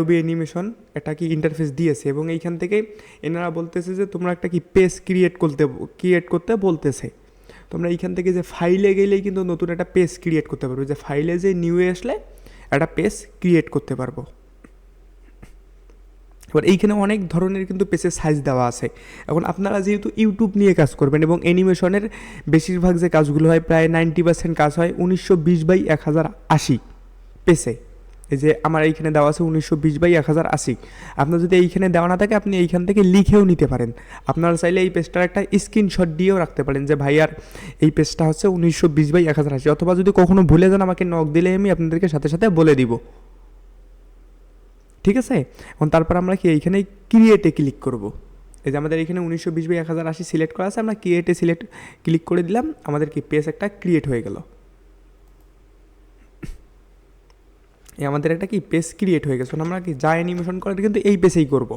ছবি অ্যানিমেশন এটা কি ইন্টারফেস দিয়েছে এবং এইখান থেকে এনারা বলতেছে যে তোমরা একটা কি পেজ ক্রিয়েট করতে বলতেছে। তোমরা এইখান থেকে যে ফাইলে গেলেই কিন্তু নতুন একটা পেজ ক্রিয়েট করতে পারবো, যে ফাইলে যে নিউয়ে আসলে একটা পেজ ক্রিয়েট করতে পারবো। এবার এইখানে অনেক ধরনের কিন্তু পেজের সাইজ দেওয়া আছে। এখন আপনারা যেহেতু ইউটিউব নিয়ে কাজ করবেন এবং অ্যানিমেশনের বেশিরভাগ যে কাজগুলো হয় প্রায় 90% কাজ হয় 1920x1080 পেজে। এই যে আমার এইখানে দেওয়া আছে 1920x1080। আপনার যদি এইখানে দেওয়া না থাকে আপনি এইখান থেকে লিখেও নিতে পারেন। আপনারা চাইলে এই পেজটার একটা স্ক্রিনশট দিয়েও রাখতে পারেন যে ভাই আর এই পেজটা হচ্ছে 1920x1080, অথবা যদি কখনো ভুলে যান আমাকে নক দিলে আমি আপনাদেরকে সাথে সাথে বলে দিব। ঠিক আছে, এখন তারপর আমরা কি এইখানে ক্রিয়েটে ক্লিক করব। এই যে আমাদের এখানে 1920x1080 সিলেক্ট করা আছে, আমরা ক্রিয়েটে ক্লিক করে দিলাম, আমাদের কি পেজ একটা ক্রিয়েট হয়ে গেল। আমাদের একটা কি পেজ ক্রিয়েট হয়ে গেছে। আমরা কি যা অ্যানিমেশন করার কিন্তু এই পেজেই করব।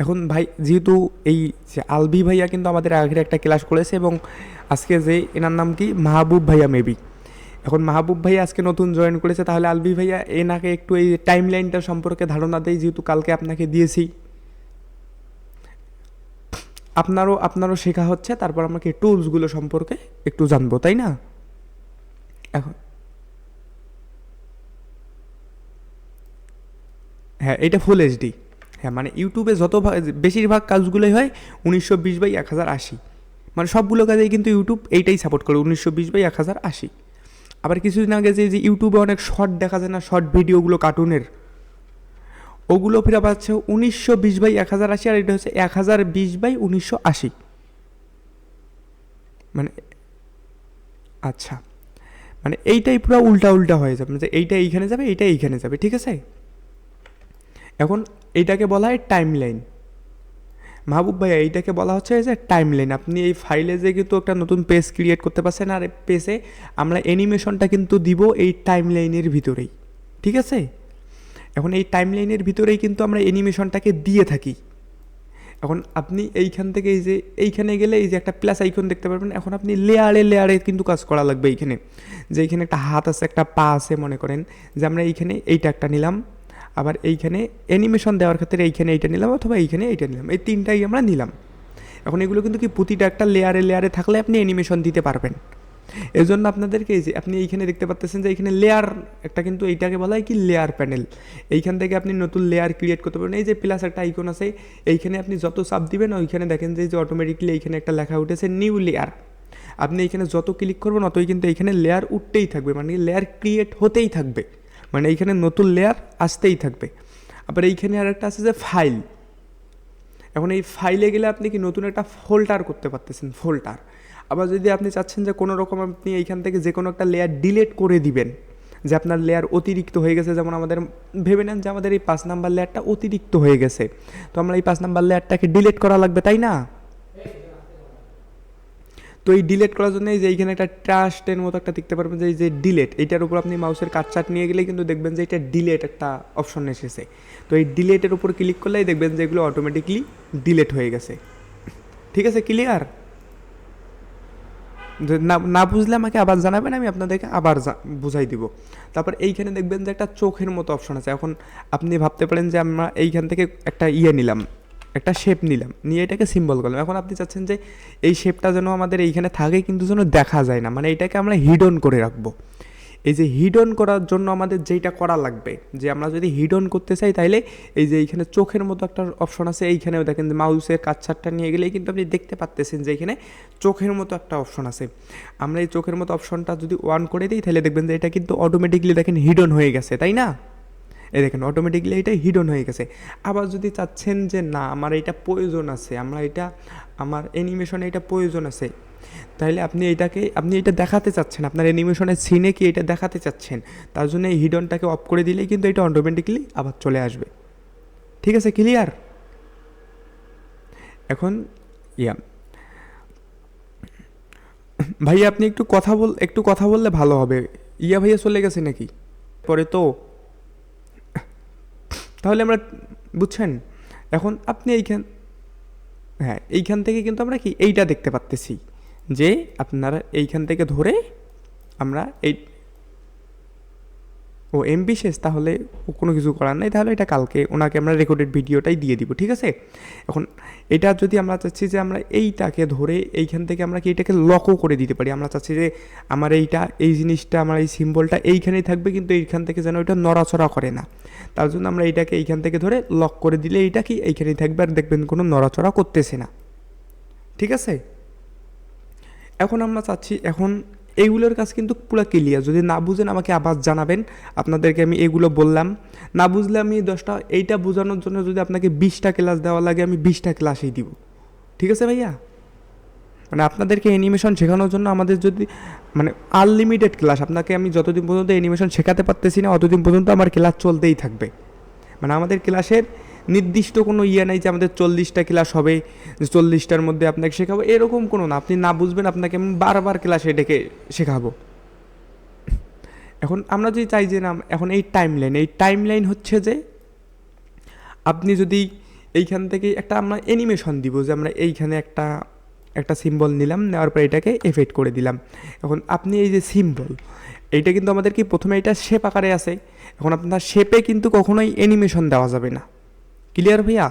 এখন ভাই যেহেতু এই যে আলবি ভাইয়া কিন্তু আমাদের আগের একটা ক্লাস করেছে এবং আজকে যে এনার নাম কি মাহবুব ভাইয়া মেবি, এখন মাহবুব ভাইয়া আজকে নতুন জয়েন করেছে, তাহলে আলবি ভাইয়া এনাকে একটু এই টাইম লাইনটা সম্পর্কে ধারণা দেয়, যেহেতু কালকে আপনাকে দিয়েছি। আপনারও শেখা হচ্ছে, তারপর আমাকে টুলসগুলো সম্পর্কে একটু জানবো, তাই না? এখন হ্যাঁ, এটা ফুল এইচডি। হ্যাঁ, মানে ইউটিউবে বেশিরভাগ কাজগুলোই হয় 1920x1080, মানে সবগুলো কাজেই কিন্তু ইউটিউব এইটাই সাপোর্ট করে 1920x1080। আবার কিছুদিন আগে যে ইউটিউবে অনেক শর্ট দেখা যায় না, শর্ট ভিডিওগুলো কার্টুনের, ওগুলো ফিরে পাচ্ছে 1920x1080, আর এটা হচ্ছে 1020x1980। মানে আচ্ছা, মানে এইটাই পুরো উল্টা উল্টা হয়ে যাবে, যে এইটা এইখানে যাবে, এইটা এইখানে যাবে, ঠিক আছে? এখন এইটাকে বলা হয় টাইম লাইন। মাহবুব ভাইয়া এইটাকে বলা হচ্ছে যে টাইম লাইন। আপনি এই ফাইলে যে কিন্তু একটা নতুন পেজ ক্রিয়েট করতে পারছেন, আর পেজে আমরা অ্যানিমেশনটা কিন্তু দিব এই টাইম লাইনের ভিতরেই, ঠিক আছে? এখন এই টাইম লাইনের ভিতরেই কিন্তু আমরা অ্যানিমেশনটাকে দিয়ে থাকি। এখন আপনি এইখান থেকে এই যে এইখানে গেলে এই যে একটা প্লাস আইকন দেখতে পারবেন, এখন আপনি লেয়ারে কিন্তু কাজ করা লাগবে। এইখানে যে এইখানে একটা হাত আছে, একটা পা আছে, মনে করেন যে আমরা এইখানে এইটা একটা নিলাম, আবার এইখানে অ্যানিমেশন দেওয়ার ক্ষেত্রে এইখানে এইটা নিলাম, অথবা এইখানে এইটা নিলাম, এই তিনটাই আমরা নিলাম। এখন এগুলো কিন্তু কি প্রতিটা একটা লেয়ারে থাকলে আপনি অ্যানিমেশন দিতে পারবেন। এই জন্য আপনাদেরকে এই যে আপনি এইখানে দেখতে পাচ্ছেন যে এইখানে লেয়ার একটা, কিন্তু এইটাকে বলা হয় কি লেয়ার প্যানেল। এইখান থেকে আপনি নতুন লেয়ার ক্রিয়েট করতে পারবেন। এই যে প্লাস একটা আইকন আছে, এইখানে আপনি যত চাপ দিবেন ওইখানে দেখেন যে অটোমেটিকলি এইখানে একটা লেখা উঠেছে নিউ লেয়ার। আপনি এইখানে যত ক্লিক করবেন অতই কিন্তু এইখানে লেয়ার উঠতেই থাকবে, মানে লেয়ার ক্রিয়েট হতেই থাকবে, মানে এইখানে নতুন লেয়ার আসতেই থাকবে। আবার এইখানে আর একটা আছে যে ফাইল। এখন এই ফাইলে গেলে আপনি কি নতুন একটা ফোল্ডার করতে পারতেছেন, ফোল্ডার। আবার যদি আপনি চাচ্ছেন যে কোনো রকম আপনি এইখান থেকে যে কোনো একটা লেয়ার ডিলিট করে দিবেন, যে আপনার লেয়ার অতিরিক্ত হয়ে গেছে, যেমন আমাদের ভেবে নেন যে আমাদের এই 5 নাম্বার লেয়ারটা অতিরিক্ত হয়ে গেছে, তো আমরা এই 5 নাম্বার লেয়ারটাকে ডিলিট করা লাগবে, তাই না? তো এই ডিলিট করার জন্য এই যে এইখানে একটা ট্রাস্টের মতো একটা দেখতে পারবেন যে এই যে ডিলিট, এইটার উপর আপনি মাউসের কাটচাট নিয়ে গেলে কিন্তু দেখবেন যে এটা ডিলিট একটা অপশন এসেছে। তো এই ডিলিটের উপর ক্লিক করলেই দেখবেন যে এগুলো অটোমেটিকলি ডিলিট হয়ে গেছে। ঠিক আছে, ক্লিয়ার? না না বুঝলে আমাকে আবার জানাবেন, আমি আপনাদেরকে আবার বুঝাই দিব। তারপর এইখানে দেখবেন যে একটা চোখের মতো অপশন আছে। এখন আপনি ভাবতে পারেন যে আমরা এইখান থেকে একটা নিলাম, একটা শেপ নিলাম, নিয়ে এটাকে সিম্বল করলাম। এখন আপনি চাচ্ছেন যে এই শেপটা যেন আমাদের এইখানে থাকে কিন্তু যেন দেখা যায় না, মানে এটাকে আমরা হিডন করে রাখবো। এই যে হিডন করার জন্য আমাদের যেইটা করা লাগবে, যে আমরা যদি হিডন করতে চাই তাইলে এই যে এইখানে চোখের মতো একটা অপশন আছে, এইখানেও দেখেন যে মাউসের কাটছাটটা নিয়ে গেলেই কিন্তু আপনি দেখতে পাচ্তেছেন যে এখানে চোখের মতো একটা অপশন আছে। আমরা এই চোখের মতো অপশনটা যদি অন করে দিই তাহলে দেখবেন যে এটা কিন্তু অটোমেটিকলি দেখেন হিডন হয়ে গেছে, তাই না? এই দেখেন অটোমেটিকলি এটা হিডন হয়ে গেছে। আবার যদি চাচ্ছেন যে না আমার এটা প্রয়োজন আছে, আমার অ্যানিমেশনে এটা প্রয়োজন আছে, তাহলে আপনি এটা দেখাতে চাচ্ছেন, আপনার অ্যানিমেশনের সিনে কি এটা দেখাতে চাচ্ছেন, তার জন্য এই হিডনটাকে অফ করে দিলেই কিন্তু এটা অটোমেটিকলি আবার চলে আসবে। ঠিক আছে, ক্লিয়ার? এখন ভাইয়া আপনি একটু কথা বললে ভালো হবে। ভাইয়া চলে গেছে নাকি পরে? তো তাহলে আমরা বুঝছেন। এখন আপনি এইখান থেকে কিন্তু আমরা কি এইটা দেখতে পাচ্তেছি যে আপনারা এইখান থেকে ধরে আমরা ও এমবি শেষ, তাহলে কোনো কিছু করার নাই, তাহলে এটা কালকে ওনাকে আমরা রেকর্ডেড ভিডিওটাই দিয়ে দিব, ঠিক আছে। এখন এটা যদি আমরা চাচ্ছি যে আমরা এইটাকে ধরে এইখান থেকে আমরা কি এটাকে লকও করে দিতে পারি, আমরা চাচ্ছি যে আমার এই জিনিসটা আমার এই সিম্বলটা এইখানেই থাকবে, কিন্তু এইখান থেকে যেন এটা নড়াচড়া করে না, তার জন্য আমরা এইটাকে এইখান থেকে ধরে লক করে দিলে এইটা কি এইখানেই থাকবে, আর দেখবেন কোনো নড়াচড়া করতেছে না, ঠিক আছে। এখন আমরা চাচ্ছি, এখন এইগুলোর কাজ কিন্তু পুরো ক্লিয়ার, যদি না বুঝেন আমাকে আবার জানাবেন, আপনাদেরকে আমি এগুলো বললাম, না বুঝলে আমি 10টা, এইটা বোঝানোর জন্য যদি আপনাকে 20টা ক্লাস দেওয়া লাগে আমি 20টা ক্লাসই দিব, ঠিক আছে ভাইয়া। মানে আপনাদেরকে অ্যানিমেশন শেখানোর জন্য আমাদের যদি মানে আনলিমিটেড ক্লাস, আপনাকে আমি যতদিন পর্যন্ত অ্যানিমেশন শেখাতে পারতেছি না অতদিন পর্যন্ত আমার ক্লাস চলতেই থাকবে। মানে আমাদের ক্লাসের নির্দিষ্ট কোনো ইয়ে নাই যে আমাদের 40টা ক্লাস হবে, যে 40টার মধ্যে আপনাকে শেখাবো, এরকম কোনো না। আপনি না বুঝবেন আপনাকে আমি বারবার ক্লাসে ডেকে শেখাবো। এখন আমরা যদি চাই যে না, এখন এই টাইম লাইন হচ্ছে যে আপনি যদি এইখান থেকে একটা আমরা অ্যানিমেশন দিব, যে আমরা এইখানে একটা সিম্বল নিলাম, নেওয়ার পর এটাকে এফেক্ট করে দিলাম। এখন আপনি এই যে সিম্বল, এইটা কিন্তু আমাদের কি প্রথমে এটা শেপ আকারে আছে, এখন আপনার শেপে কিন্তু কখনোই অ্যানিমেশন দেওয়া যাবে না, ক্লিয়ার ভাইয়া।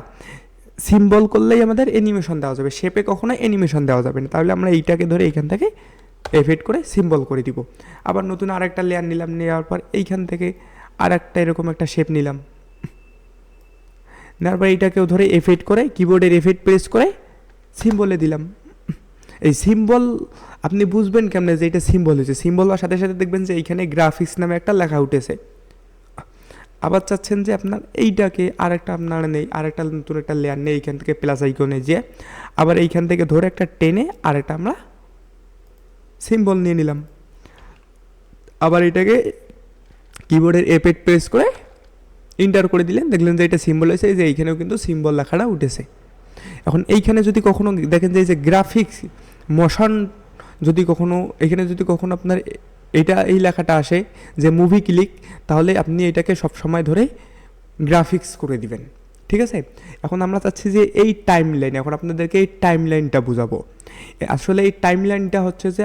সিম্বল করলেই আমাদের অ্যানিমেশন দেওয়া যাবে, শেপে কখনো অ্যানিমেশন দেওয়া যাবে না। তাহলে আমরা এইটাকে ধরে এইখান থেকে এফেক্ট করে সিম্বল করে দিব। আবার নতুন আরেকটা লেয়ার নিলাম, নেওয়ার পর এইখান থেকে আরেকটা এরকম একটা শেপ নিলাম, নেওয়ার পর এইটাকেও ধরে এফেক্ট করে কিবোর্ডের এফেক্ট প্রেস করে সিম্বলে দিলাম। এই সিম্বল আপনি বুঝবেন কেমনে যে এটা সিম্বল হয়েছে, সিম্বল হওয়ার সাথে সাথে দেখবেন যে এইখানে গ্রাফিক্স নামে একটা লেখা উঠেছে। আবার চাচ্ছেন যে আপনার এইটাকে আরেকটা আপনার নেই, আরেকটা নতুন একটা লেয়ার নেই, এইখান থেকে প্লাস আইকনে যে আবার এইখান থেকে ধরে একটা টেনে আরেকটা আমরা সিম্বল নিয়ে নিলাম। আবার এটাকে কিবোর্ডের এফেক্ট প্রেস করে ইন্টার করে দিলেন, দেখলেন যে এটা সিম্বল হয়েছে, যে এইখানেও কিন্তু সিম্বল লেখাটা উঠেছে। এখন এইখানে যদি কখনো দেখেন যে এই যে গ্রাফিক্স মোশন, যদি কখনো এখানে যদি কখনো আপনার এই লেখাটা আসে যে মুভি ক্লিক, তাহলে আপনি এটাকে সব সময় ধরে গ্রাফিক্স করে দিবেন, ঠিক আছে। এখন আমরা চাচ্ছি যে এই টাইম লাইন, এখন আপনাদেরকে এই টাইম লাইনটা বোঝাবো। আসলে এই টাইম লাইনটা হচ্ছে যে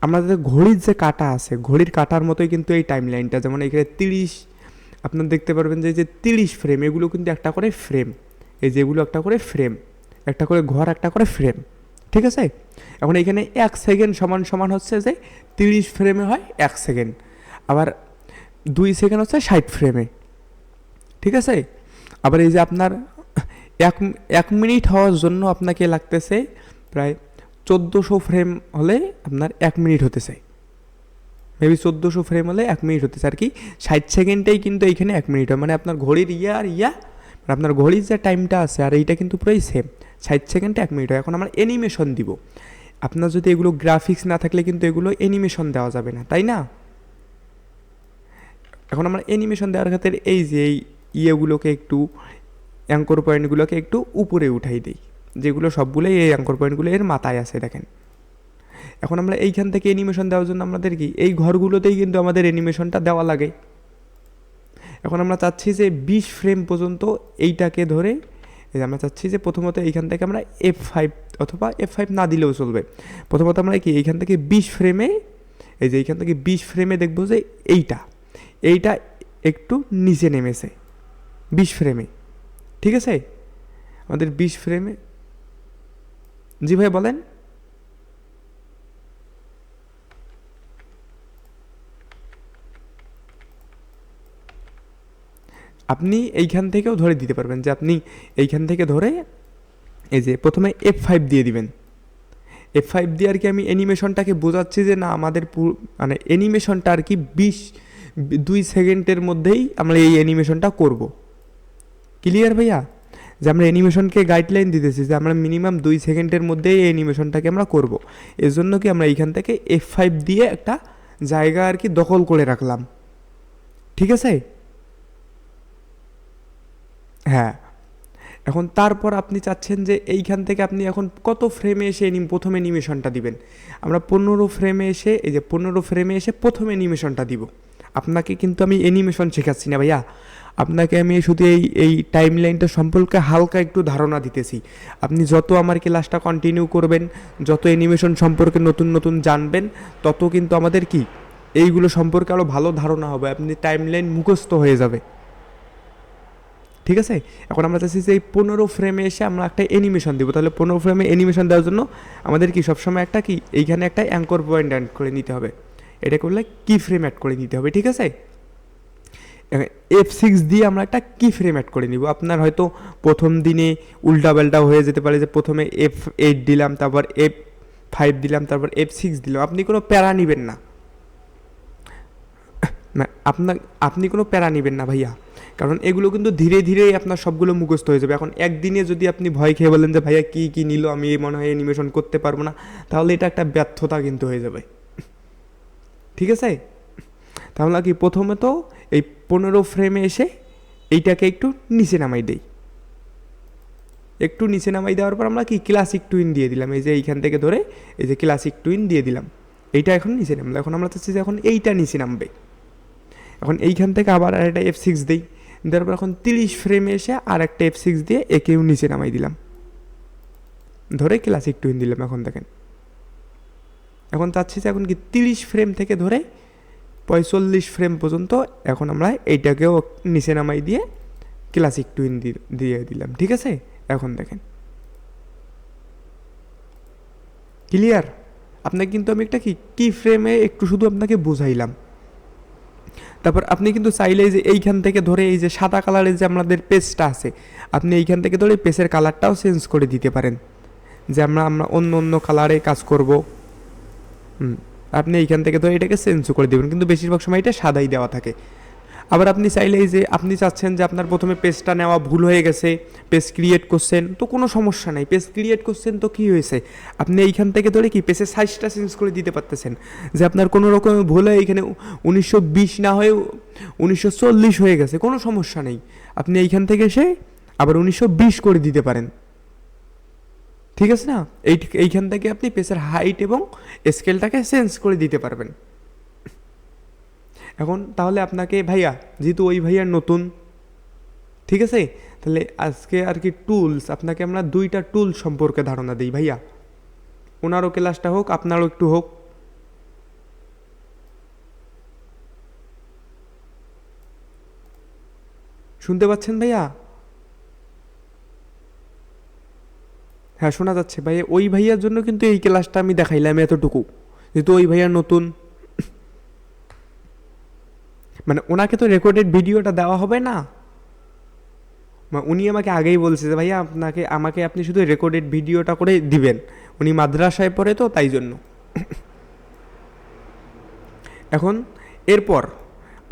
আমাদের ঘড়ির যে কাঁটা আছে, ঘড়ির কাঁটার মতোই কিন্তু এই টাইম লাইনটা, যেমন এখানে 30 আপনার দেখতে পারবেন যে 30 ফ্রেম, এগুলো কিন্তু একটা করে ফ্রেম, এই যেগুলো একটা করে ফ্রেম, একটা করে ঘর, একটা করে ফ্রেম, ঠিক আছে। এখন এখানে 1 সেকেন্ড সমান সমান হচ্ছে যে 30 ফ্রেমে হয় 1 সেকেন্ড, আবার 2 সেকেন্ড হচ্ছে 60 ফ্রেমে, ঠিক আছে। আবার এই যে আপনার এক মিনিট হওয়ার জন্য আপনাকে লাগতেছে প্রায় 1400 ফ্রেম হলে আপনার 1 মিনিট হতেছে, মেবি 1400 ফ্রেম হলে 1 মিনিট হতেছে আর কি। 60 সেকেন্ডেই কিন্তু এইখানে 1 মিনিট হয়, মানে আপনার ঘড়ির মানে আপনার ঘড়ির যে টাইমটা আছে আর এইটা কিন্তু পুরোই সেম, 60 সেকেন্ডে 1 মিনিট হয়। এখন আমরা অ্যানিমেশন দিব, আপনার যদি এগুলো গ্রাফিক্স না থাকলে কিন্তু এগুলো অ্যানিমেশন দেওয়া যাবে না, তাই না। এখন আমরা অ্যানিমেশন দেওয়ার ক্ষেত্রে এই যে এই ইয়েগুলোকে একটু অ্যাঙ্কর পয়েন্টগুলোকে একটু উপরে উঠাই দিই, যেগুলো সবগুলোই এই অ্যাঙ্কর পয়েন্টগুলো এর মাথায় আছে দেখেন। এখন আমরা এইখান থেকে অ্যানিমেশন দেওয়ার জন্য আমাদের কি এই ঘরগুলোতেই কিন্তু আমাদের অ্যানিমেশনটা দেওয়া লাগে। এখন আমরা চাচ্ছি যে 20 ফ্রেম পর্যন্ত এইটাকে ধরে, এই আমরা চাচ্ছি যে প্রথমত এইখান থেকে আমরা F5 অথবা F5 না দিলেও চলবে। প্রথমত আমরা কি এইখান থেকে 20 ফ্রেমে, এই যে এইখান থেকে 20 ফ্রেমে দেখবো যে এইটা একটু নিচে নেমেছে 20 ফ্রেমে, ঠিক আছে। আমাদের 20 ফ্রেমে, জি ভাই বলেন। আপনি এইখান থেকেও ধরে দিতে পারবেন, যে আপনি এইখান থেকে ধরে এই যে প্রথমে F5 দিয়ে দিবেন। F5 দিয়ে আর কি আমি অ্যানিমেশনটাকে বোঝাচ্ছি যে না আমাদের মানে অ্যানিমেশনটা আর কি 2 সেকেন্ডের মধ্যেই আমরা এই অ্যানিমেশনটা করব, ক্লিয়ার ভাইয়া। যে আমরা অ্যানিমেশনকে গাইডলাইন দিতেছি যে আমরা মিনিমাম 2 সেকেন্ডের মধ্যেই এই অ্যানিমেশনটাকে আমরা করব। এর জন্য কি আমরা এইখান থেকে F5 দিয়ে একটা জায়গা আর কি দখল করে রাখলাম, ঠিক আছে। হ্যাঁ, এখন তারপর আপনি চাচ্ছেন যে এইখান থেকে আপনি এখন কত ফ্রেমে এসে প্রথম অ্যানিমেশনটা দিবেন। আমরা 15 ফ্রেমে এসে, এই যে 15 ফ্রেমে এসে প্রথম অ্যানিমেশনটা দিব। আপনাকে কিন্তু আমি অ্যানিমেশন শেখাচ্ছি না ভাইয়া, আপনাকে আমি শুধু এই টাইম লাইনটা সম্পর্কে হালকা একটু ধারণা দিতেছি। আপনি যত আমার ক্লাসটা কন্টিনিউ করবেন, যত অ্যানিমেশন সম্পর্কে নতুন নতুন জানবেন, তত কিন্তু আমাদের কি এইগুলো সম্পর্কে আরও ভালো ধারণা হবে, আপনি টাইমলাইন মুখস্থ হয়ে যাবে। ঠিক আছে, এখন আমরা চাচ্ছি যে এই 15 ফ্রেমে এসে আমরা একটা অ্যানিমেশন দিব। তাহলে 15 ফ্রেমে অ্যানিমেশন দেওয়ার জন্য আমাদের কি সবসময় একটা কি এইখানে একটা অ্যাঙ্কর পয়েন্ট অ্যাড করে নিতে হবে, এটা করলে কি ফ্রেম অ্যাড করে নিতে হবে। ঠিক আছে, F6 দিয়ে আমরা একটা কি ফ্রেম অ্যাড করে নিব। আপনার হয়তো প্রথম দিনে উল্টাপাল্টা হয়ে যেতে পারে, যে প্রথমে F8 দিলাম, তারপর F5 দিলাম, তারপর F6 দিলাম। আপনি কোনো প্যারা নেবেন না, আপনি কোনো প্যারা নেবেন না ভাইয়া, কারণ এগুলো কিন্তু ধীরে ধীরেই আপনার সবগুলো মুখস্থ হয়ে যাবে। এখন একদিনে যদি আপনি ভয় খেয়ে বলেন যে ভাইয়া কী কী নিল, আমি মনে হয় অ্যানিমেশন করতে পারবো না, তাহলে এটা একটা ব্যর্থতা কিন্তু হয়ে যাবে। ঠিক আছে, তাহলে কি প্রথমে তো এই 15 ফ্রেমে এসে এইটাকে একটু নিচে নামাই দেই। একটু নিচে নামাই দেওয়ার পর আমরা কি ক্লাসিক টুইন দিয়ে দিলাম, এই যে এইখান থেকে ধরে এই যে ক্লাসিক টুইন দিয়ে দিলাম, এইটা এখন নিচে নামলো। এখন আমরা চাচ্ছি যে এখন এইটা নিচে নামবে। এখন এইখান থেকে আবার আরেকটা F6 দিই, দেওয়ার পর এখন 30 ফ্রেমে এসে আর একটা F6 দিয়ে একেও নিচে নামাই দিলাম, ধরে ক্লাসিক টুইন দিলাম। এখন দেখেন, এখন চাচ্ছি যে এখন কি 30 ফ্রেম থেকে ধরে 45 ফ্রেম পর্যন্ত এখন আমরা এইটাকেও নিচে নামাই দিয়ে ক্লাসিক টুইন দিয়ে দিলাম। ঠিক আছে, এখন দেখেন ক্লিয়ার। আপনাকে কিন্তু আমি একটা কি ফ্রেমে একটু শুধু আপনাকে বোঝাইলাম। তারপর আপনি কিন্তু চাইলে যে এইখান থেকে ধরে এই যে সাদা কালারের যে আমাদের পেজটা আছে, আপনি এইখান থেকে ধরে পেজের কালারটাও চেঞ্জ করে দিতে পারেন, যে আমরা অন্য অন্য কালারে কাজ করব। আপনি এইখান থেকে ধরে এটাকে চেঞ্জ করে দেবেন, কিন্তু বেশিরভাগ সময় এটা সাদাই দেওয়া থাকে। আবার আপনি চাইলে এই যে আপনি চাচ্ছেন যে আপনার প্রথমে পেজটা নেওয়া ভুল হয়ে গেছে, পেজ ক্রিয়েট করছেন, তো কোনো সমস্যা নেই। পেজ ক্রিয়েট করছেন তো কী হয়েছে, আপনি এইখান থেকে ধরে কি পেজের সাইজটা চেঞ্জ করে দিতে পারতেছেন, যে আপনার কোনো রকমের ভুল হয়ে এইখানে 1920 না হয়ে 1940 হয়ে গেছে, কোনো সমস্যা নেই। আপনি এইখান থেকে এসে আবার 1920 করে দিতে পারেন। ঠিক আছে না, এইখান থেকে আপনি পেজের হাইট এবং স্কেলটাকে চেঞ্জ করে দিতে পারবেন। এখন তাহলে আপনাকে ভাইয়া, যেহেতু ওই ভাইয়ার নতুন, ঠিক আছে, তাহলে আজকে আর কি টুলস, আপনাকে আমরা 2টা টুল সম্পর্কে ধারণা দিই ভাইয়া। ওনারও ক্লাসটা হোক, আপনারও একটু হোক। শুনতে পাচ্ছেন ভাইয়া? হ্যাঁ, শোনা যাচ্ছে ভাইয়া। ওই ভাইয়ার জন্য কিন্তু এই ক্লাসটা আমি দেখাইলাম এতটুকু, যেহেতু ওই ভাইয়ার নতুন, মানে ওনাকে তো রেকর্ডেড ভিডিওটা দেওয়া হবে না। উনি আমাকে আগেই বলছে যে ভাইয়া আমাকে আপনি শুধু রেকর্ডেড ভিডিওটা করে দিবেন। উনি মাদ্রাসায় পড়ে তো, তাই জন্য। এখন এরপর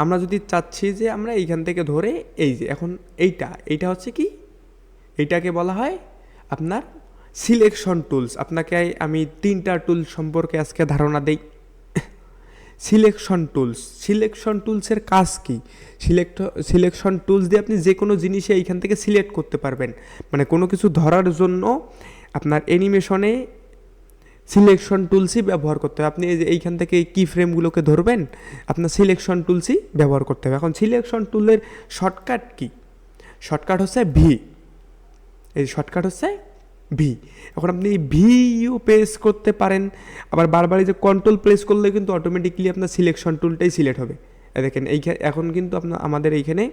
আমরা যদি চাচ্ছি যে আমরা এইখান থেকে ধরে এই যে এখন এইটা হচ্ছে কি, এইটাকে বলা হয় আপনার সিলেকশন টুলস। আপনাকে আমি 3টা টুল সম্পর্কে আজকে ধারণা দেই। সিলেকশন টুলসের কাজ কি? সিলেকশন টুলস দিয়ে আপনি যে কোনো জিনিসে এইখান থেকে সিলেক্ট করতে পারবেন। মানে কোনো কিছু ধরার জন্য আপনার অ্যানিমেশনে সিলেকশন টুলসই ব্যবহার করতে হবে। আপনি এই যে এইখান থেকে এই কি ফ্রেমগুলোকে ধরবেন, আপনার সিলেকশন টুলসই ব্যবহার করতে হবে। এখন সিলেকশন টুলের শর্টকাট কি? শর্টকাট হচ্ছে ভি। এই শর্টকাট হচ্ছে ভি। এখন আপনি ভিও প্রেস করতে পারেন, আবার বারবার এই যে কন্ট্রোল প্রেস করলে কিন্তু অটোমেটিকলি আপনার সিলেকশন টুলটাই সিলেক্ট হবে। দেখেন এখন কিন্তু আমাদের এইখানে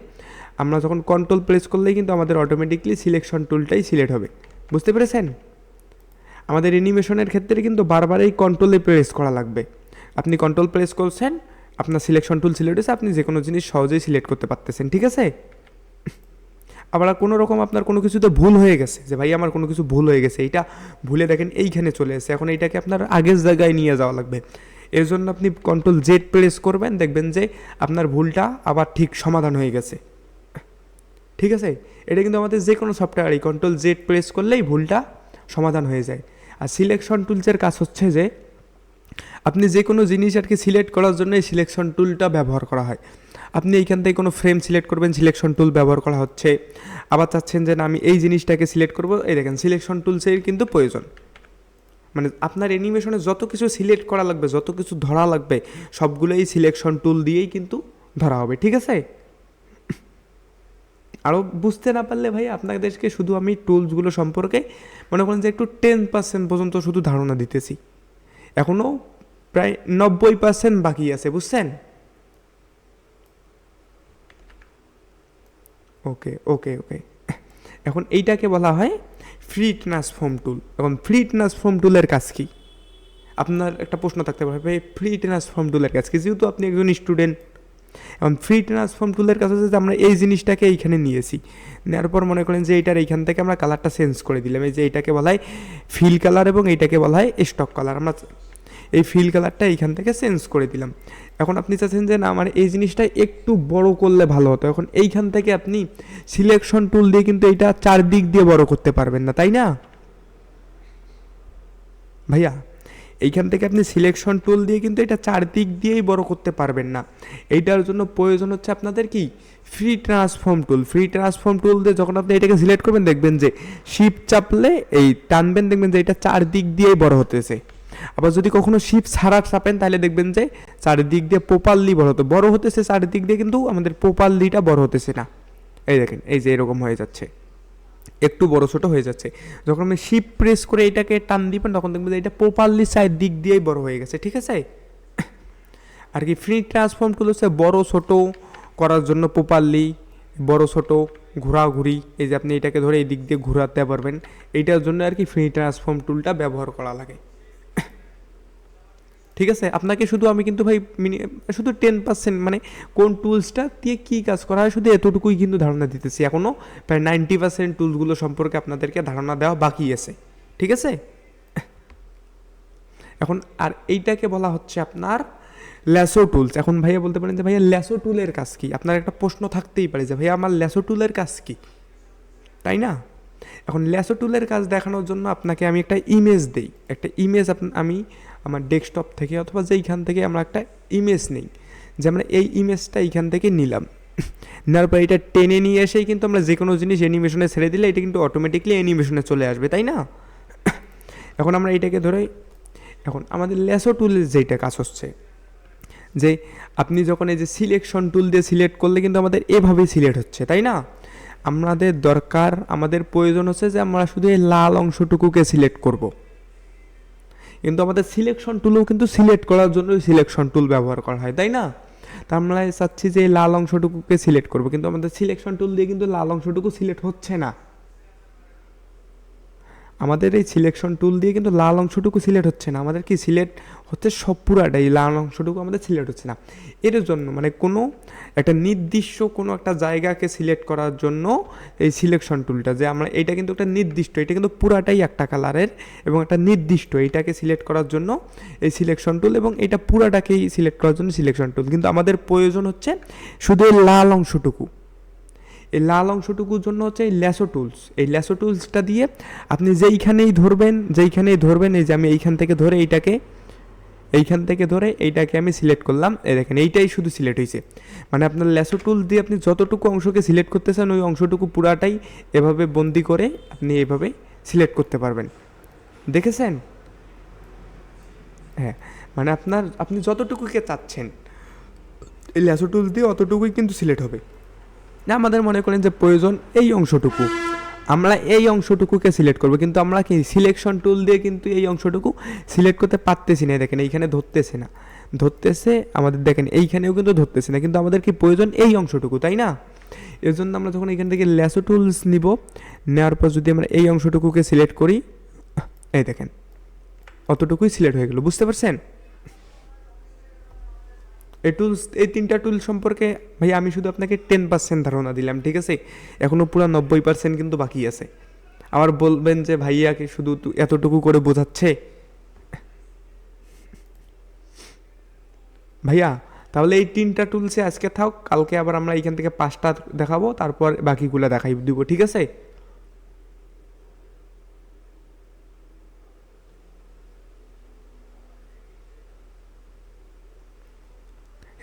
আমরা যখন কন্ট্রোল প্রেস করলেই কিন্তু আমাদের অটোমেটিকলি সিলেকশন টুলটাই সিলেক্ট হবে। বুঝতে পেরেছেন? আমাদের অ্যানিমেশনের ক্ষেত্রে কিন্তু বারবার এই কন্ট্রোলে প্রেস করা লাগবে। আপনি কন্ট্রোল প্রেস করছেন, আপনার সিলেকশন টুল সিলেক্ট হয়েছে, আপনি যে কোনো জিনিস সহজেই সিলেক্ট করতে পারতেছেন। ঠিক আছে? আবার কোনো রকম আপনার কোনো কিছুতে ভুল হয়ে গেছে, যে ভাই আমার কোনো কিছু ভুল হয়ে গেছে, এইটা ভুলে দেখেন এইখানে চলে এসেছে, এখন এইটাকে আপনার আগের জায়গায় নিয়ে যাওয়া লাগবে। এর জন্য আপনি কন্ট্রোল জেড প্রেস করবেন, দেখবেন যে আপনার ভুলটা আবার ঠিক সমাধান হয়ে গেছে। ঠিক আছে? এটা কিন্তু আমাদের যে কোনো সফটওয়্যারই কন্ট্রোল জেড প্রেস করলেই ভুলটা সমাধান হয়ে যায়। আর সিলেকশন টুলসের কাজ হচ্ছে যে আপনি যে কোনো জিনিস আর কি সিলেক্ট করার জন্য এই সিলেকশন টুলটা ব্যবহার করা হয়। আপনি এইখান থেকে কোনো ফ্রেম সিলেক্ট করবেন, সিলেকশন টুল ব্যবহার করা হচ্ছে। আবার চাচ্ছেন যে না আমি এই জিনিসটাকে সিলেক্ট করব, এই দেখেন সিলেকশন টুলসের কিন্তু প্রয়োজন। মানে আপনার অ্যানিমেশনে যত কিছু সিলেক্ট করা লাগবে, যত কিছু ধরা লাগবে, সবগুলোই সিলেকশন টুল দিয়েই কিন্তু ধরা হবে। ঠিক আছে? আরও বুঝতে না পারলে ভাই আপনাদেরকে শুধু আমি টুলসগুলো সম্পর্কে মনে করেন যে একটু 10% পর্যন্ত শুধু ধারণা দিতেছি। এখনও প্রায় 90% বাকি আছে, বুঝছেন? ওকে ওকে ওকে। এখন এইটাকে বলা হয় ফ্রি ট্রান্সফর্ম টুল। এখন ফ্রি ট্রান্সফর্ম টুলের কাজ কি? আপনার একটা প্রশ্ন থাকতে পারে, ভাই ফ্রি ট্রান্সফর্ম টুলের কাজ কি? যেহেতু আপনি একজন স্টুডেন্ট, এখন ফ্রি ট্রান্সফর্ম টুলের কাজ হচ্ছে যে আমরা এই জিনিসটাকে এইখানে নিয়েছি, নেওয়ার পর মনে করেন যে এইটার এইখান থেকে আমরা কালারটা চেঞ্জ করে দিলাম। এই যে এইটাকে বলা হয় ফিল কালার এবং এইটাকে বলা হয় স্টক কালার। আমরা এই ফিল কালারটা এইখান থেকে চেঞ্জ করে দিলাম। এখন আপনি চাচ্ছেন যে না আমার এই জিনিসটা একটু বড় করলে ভালো হতো। এখন এইখান থেকে আপনি সিলেকশন টুল দিয়ে কিন্তু এইটা চারদিক দিয়ে বড় করতে পারবেন না, তাই না ভাইয়া? এইখান থেকে আপনি সিলেকশন টুল দিয়ে কিন্তু এটা চারদিক দিয়েই বড় করতে পারবেন না। এইটার জন্য প্রয়োজন হচ্ছে আপনাদের কি ফ্রি ট্রান্সফর্ম টুল। ফ্রি ট্রান্সফর্ম টুল দিয়ে যখন আপনি এটাকে সিলেক্ট করবেন দেখবেন যে শিপ চাপলে এই টানবেন, দেখবেন যে এটা চারদিক দিয়েই বড় হতেছে। আবার যদি কখনো শিপ ছাড়া চাপেন তাহলে দেখবেন যে চারিদিক দিয়ে প্রপারলি বড় হতেছে চারিদিক দিয়ে, কিন্তু আমাদের প্রপারলিটা বড় হতেছে না। এই দেখেন এই যে এরকম হয়ে যাচ্ছে, একটু বড় ছোটো হয়ে যাচ্ছে। যখন আপনি শিপ প্রেস করে এটাকে টান দিবেন তখন দেখবেন যে এটা প্রপারলি চারদিক দিয়েই বড় হয়ে গেছে, ঠিক আছে? আর কি ফ্রি ট্রান্সফর্ম টুল হচ্ছে বড় ছোট করার জন্য প্রপারলি বড় ছোট ঘোরাঘুরি, এই যে আপনি এটাকে ধরে এই দিক দিয়ে ঘোরাতে পারবেন, এইটার জন্য আর কি ফ্রি ট্রান্সফর্ম টুলটা ব্যবহার করা লাগে, ঠিক আছে? আপনাকে শুধু আমি কিন্তু ভাই শুধু 10% মানে কোন টুলসটা দিয়ে কী কাজ করা হয় শুধু এতটুকুই কিন্তু ধারণা দিতেছি। এখনও প্রায় 90% টুলসগুলো সম্পর্কে আপনাদেরকে ধারণা দেওয়া বাকি আছে, ঠিক আছে? এখন আর এইটাকে বলা হচ্ছে আপনার ল্যাসো টুলস। এখন ভাইয়া বলতে পারেন যে ভাইয়া ল্যাসো টুলের কাজ কী? আপনার একটা প্রশ্ন থাকতেই পারে যে ভাইয়া আমার ল্যাসো টুলের কাজ কী, তাই না? এখন ল্যাসো টুলের কাজ দেখানোর জন্য আপনাকে আমি একটা ইমেজ দেই। একটা ইমেজ আমি আমার ডেস্কটপ থেকে অথবা যেইখান থেকে আমরা একটা ইমেজ নিই, যে আমরা এই ইমেজটা এইখান থেকে নিলাম, নেওয়ার পর এটা টেনে নিয়ে এসেই কিন্তু আমরা যে কোনো জিনিস অ্যানিমেশনে ছেড়ে দিলে এটা কিন্তু অটোমেটিকলি অ্যানিমেশনে চলে আসবে, তাই না? এখন আমরা এটাকে ধরে, এখন আমাদের ল্যাসো টুলের যেইটা কাজ হচ্ছে যে আপনি যখন এই যে সিলেকশন টুল দিয়ে সিলেক্ট করলে কিন্তু আমাদের এভাবেই সিলেক্ট হচ্ছে, তাই না? আমাদের দরকার, আমাদের প্রয়োজন হচ্ছে যে আমরা শুধু এই লাল অংশটুকুকে সিলেক্ট করব, কিন্তু আমাদের সিলেকশন টুলও কিন্তু সিলেক্ট করার জন্য সিলেকশন টুল ব্যবহার করা হয়, তাই না? তা আমরা চাচ্ছি যে এই লাল অংশটুকুকে সিলেক্ট করব, কিন্তু আমাদের সিলেকশন টুল দিয়ে কিন্তু লাল অংশটুকু সিলেক্ট হচ্ছে না। আমাদের এই সিলেকশন টুল দিয়ে কিন্তু লাল অংশটুকু সিলেক্ট হচ্ছে না, আমাদের কি সিলেক্ট হচ্ছে সব পুরাটাই, লাল অংশটুকু আমাদের সিলেক্ট হচ্ছে না। এর জন্য মানে কোনো একটা নির্দিষ্ট কোনো একটা জায়গাকে সিলেক্ট করার জন্য এই সিলেকশন টুলটা, যে আমরা এটা কিন্তু একটা নির্দিষ্ট, এটা কিন্তু পুরাটাই একটা কালারের এবং একটা নির্দিষ্ট, এইটাকে সিলেক্ট করার জন্য এই সিলেকশন টুল, এবং এটা পুরাটাকেই সিলেক্ট করার জন্য সিলেকশন টুল। কিন্তু আমাদের প্রয়োজন হচ্ছে শুধু এই লাল অংশটুকু। এই লাল অংশটুকুর জন্য হচ্ছে এই ল্যাসো টুলস। এই ল্যাসো টুলসটা দিয়ে আপনি যেইখানেই ধরবেন, এই যে আমি এইখান থেকে ধরে এইটাকে আমি সিলেক্ট করলাম, এই দেখেন এইটাই শুধু সিলেক্ট হয়েছে। মানে আপনার ল্যাসো টুল দিয়ে আপনি যতটুকু অংশকে সিলেক্ট করতে চান ওই অংশটুকু পুরাটাই এভাবে বন্দি করে আপনি এইভাবে সিলেক্ট করতে পারবেন, দেখেছেন? হ্যাঁ, মানে আপনি যতটুকুকে চাচ্ছেন এই ল্যাসো টুল দিয়ে অতটুকুই কিন্তু সিলেক্ট হবে না। আমাদের মনে করেন যে প্রয়োজন এই অংশটুকু, আমরা এই অংশটুকুকে সিলেক্ট করব, কিন্তু আমরা কি সিলেকশন টুল দিয়ে কিন্তু এই অংশটুকু সিলেক্ট করতে পারতেছি না। দেখেন এইখানে ধরতেছে আমাদের, দেখেন এইখানেও কিন্তু ধরতেছে না, কিন্তু আমাদের কি প্রয়োজন এই অংশটুকু, তাই না? এর জন্য আমরা যখন এখান থেকে ল্যাসো টুলস নিব, নেওয়ার পর যদি আমরা এই অংশটুকুকে সিলেক্ট করি, এই দেখেন অতটুকুই সিলেক্ট হয়ে গেল, বুঝতে পারছেন? এই তিনটা টুল সম্পর্কে ভাই আমি শুধু আপনাকে 10% ধারণা দিলাম, ঠিক আছে? এখনও পুরো 90% কিন্তু বাকি আছে। আবার বলবেন যে ভাইয়াকে শুধু এতটুকু করে বোঝাচ্ছে। ভাইয়া তাহলে এই 3টা টুলসে আজকে থাক, কালকে আবার আমরা এইখান থেকে 5টা দেখাবো, তারপর বাকিগুলো দেখাই দিব, ঠিক আছে?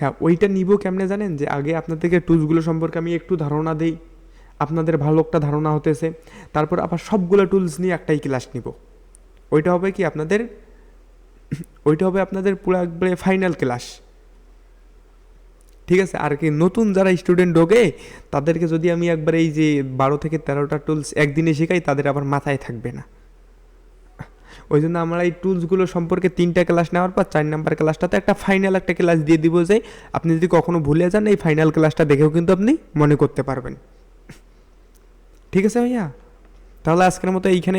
হ্যাঁ, ওইটা নিব কেমনে জানেন? যে আগে আপনাদেরকে টুলসগুলো সম্পর্কে আমি একটু ধারণা দেই, আপনাদের ভালো একটা ধারণা হতেছে, তারপর আবার সবগুলো টুলস নিয়ে একটাই ক্লাস নিব। ওইটা হবে কি আপনাদের পুরো একবারে ফাইনাল ক্লাস, ঠিক আছে? আর কি নতুন যারা স্টুডেন্ট ঢোকে তাদেরকে যদি আমি একবার এই যে 12 থেকে 13টা টুলস একদিনে শেখাই, তাদের আবার মাথায় থাকবে না। ওই জন্য আমরা এই টুলসগুলো সম্পর্কে 3টা ক্লাস নেওয়ার পর 4 নাম্বার ক্লাসটাতে একটা ফাইনাল একটা ক্লাস দিয়ে দিব, যে আপনি যদি কখনো ভুলে যান এই ফাইনাল ক্লাসটা দেখেও কিন্তু আপনি মনে করতে পারবেন। ঠিক আছে ভাইয়া, তাহলে আজকের মতো এইখানে